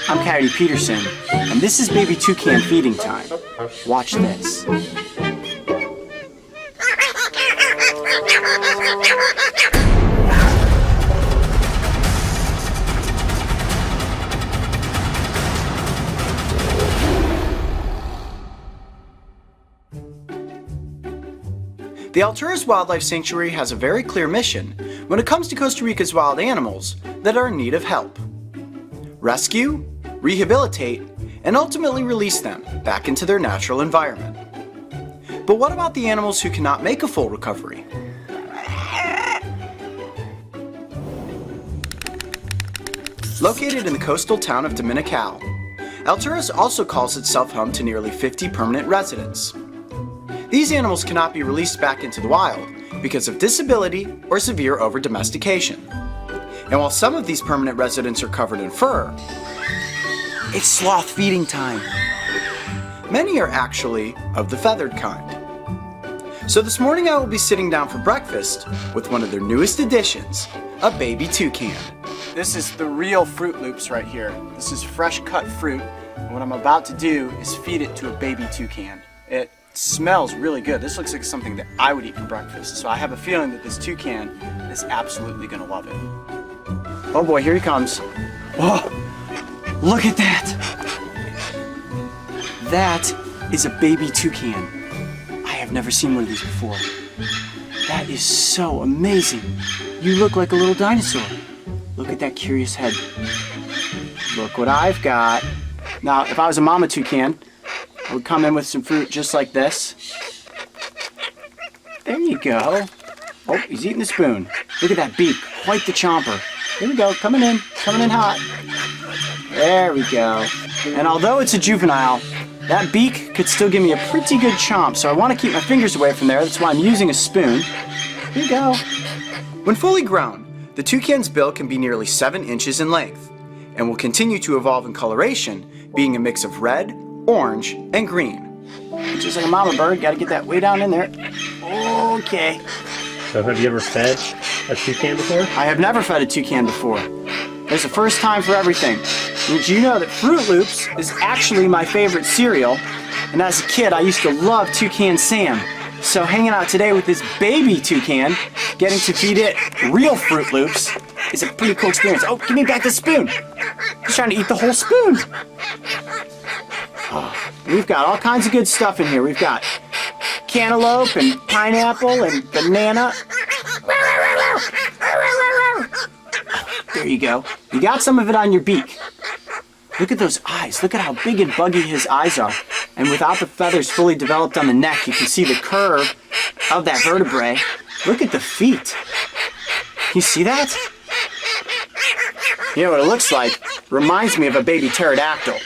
I'm Coyote Peterson, and this is Baby Toucan feeding time. Watch this. The Alturas Wildlife Sanctuary has a very clear mission when it comes to Costa Rica's wild animals that are in need of help. Rescue, rehabilitate, and ultimately release them back into their natural environment. But what about the animals who cannot make a full recovery? Located in the coastal town of Dominical, Alturas also calls itself home to nearly 50 permanent residents. These animals cannot be released back into the wild because of disability or severe over-domestication. And while some of these permanent residents are covered in fur, it's sloth feeding time. Many are actually of the feathered kind. So this morning I will be sitting down for breakfast with one of their newest additions, a baby toucan. This is the real Fruit Loops right here. This is fresh cut fruit, and what I'm about to do is feed it to a baby toucan. It smells really good. This looks like something that I would eat for breakfast, so I have a feeling that this toucan is absolutely gonna love it. Oh boy, here he comes. Oh, look at that! That is a baby toucan. I have never seen one of these before. That is so amazing. You look like a little dinosaur. Look at that curious head. Look what I've got. Now, if I was a mama toucan, I would come in with some fruit just like this. There you go. Oh, he's eating the spoon. Look at that beak, quite the chomper. Here we go, coming in hot. There we go. And although it's a juvenile, that beak could still give me a pretty good chomp, so I want to keep my fingers away from there. That's why I'm using a spoon. Here you go. When fully grown, the toucan's bill can be nearly 7 inches in length and will continue to evolve in coloration, being a mix of red, orange, and green. Just like a mama bird, gotta get that way down in there. Okay. So have you ever fed a toucan before? I have never fed a toucan before. There's a first time for everything. Did you know that Fruit Loops is actually my favorite cereal? And as a kid, I used to love Toucan Sam. So hanging out today with this baby toucan, getting to feed it real Fruit Loops, is a pretty cool experience. Oh, give me back the spoon. He's trying to eat the whole spoon. Oh, we've got all kinds of good stuff in here. We've got cantaloupe and pineapple and banana. There you go. You got some of it on your beak. Look at those eyes. Look at how big and buggy his eyes are. And without the feathers fully developed on the neck, you can see the curve of that vertebrae. Look at the feet. You see that? You know what it looks like? Reminds me of a baby pterodactyl.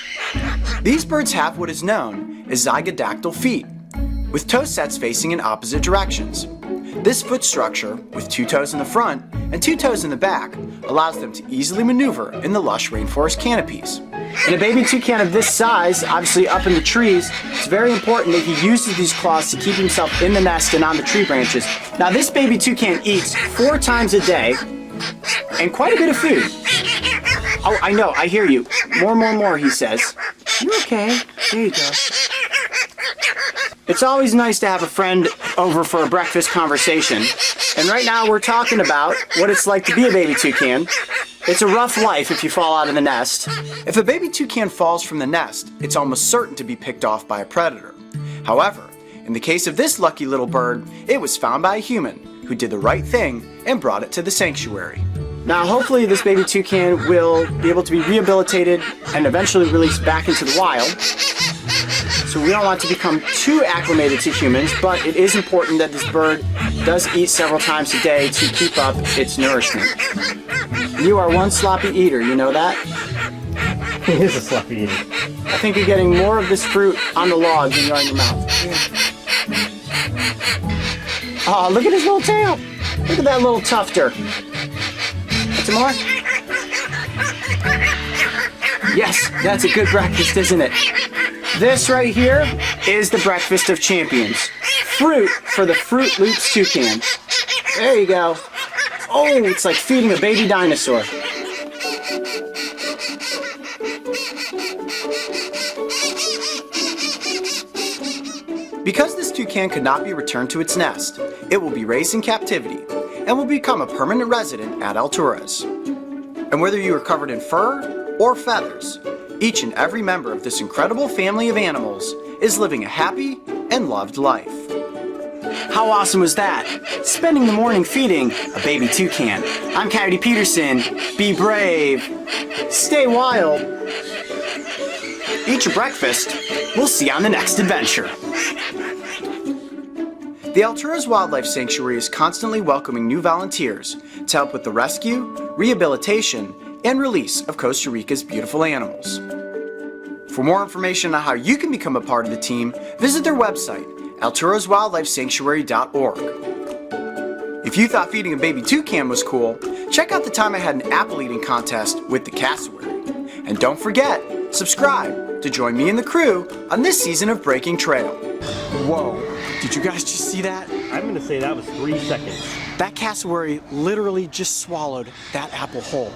These birds have what is known as zygodactyl feet, with toe sets facing in opposite directions. This foot structure, with 2 toes in the front and 2 toes in the back, allows them to easily maneuver in the lush rainforest canopies. In a baby toucan of this size, obviously up in the trees, it's very important that he uses these claws to keep himself in the nest and on the tree branches. Now this baby toucan eats 4 times a day, and quite a bit of food. Oh, I know, I hear you. More, he says. You're okay. There you go. It's always nice to have a friend over for a breakfast conversation. And right now we're talking about what it's like to be a baby toucan. It's a rough life if you fall out of the nest. If a baby toucan falls from the nest, it's almost certain to be picked off by a predator. However, in the case of this lucky little bird, it was found by a human who did the right thing and brought it to the sanctuary. Now hopefully this baby toucan will be able to be rehabilitated and eventually released back into the wild. So we don't want to become too acclimated to humans, but it is important that this bird does eat several times a day to keep up its nourishment. You are one sloppy eater, you know that? He is a sloppy eater. I think you're getting more of this fruit on the log than you are in your mouth. Oh, look at his little tail. Look at that little tufter. Some more? Yes, that's a good breakfast, isn't it? This right here is the breakfast of champions. Fruit for the Fruit Loops toucan. There you go. Oh, it's like feeding a baby dinosaur. Because this toucan could not be returned to its nest, it will be raised in captivity and will become a permanent resident at Alturas. And whether you are covered in fur or feathers, each and every member of this incredible family of animals is living a happy and loved life. How awesome was that? Spending the morning feeding a baby toucan. I'm Coyote Peterson. Be brave. Stay wild. Eat your breakfast. We'll see you on the next adventure. The Alturas Wildlife Sanctuary is constantly welcoming new volunteers to help with the rescue, rehabilitation, and release of Costa Rica's beautiful animals. For more information on how you can become a part of the team, visit their website, alturaswildlifesanctuary.org. If you thought feeding a baby toucan was cool, check out the time I had an apple eating contest with the cassowary. And don't forget, subscribe to join me and the crew on this season of Breaking Trail. Whoa, did you guys just see that? I'm going to say that was 3 seconds. That cassowary literally just swallowed that apple whole.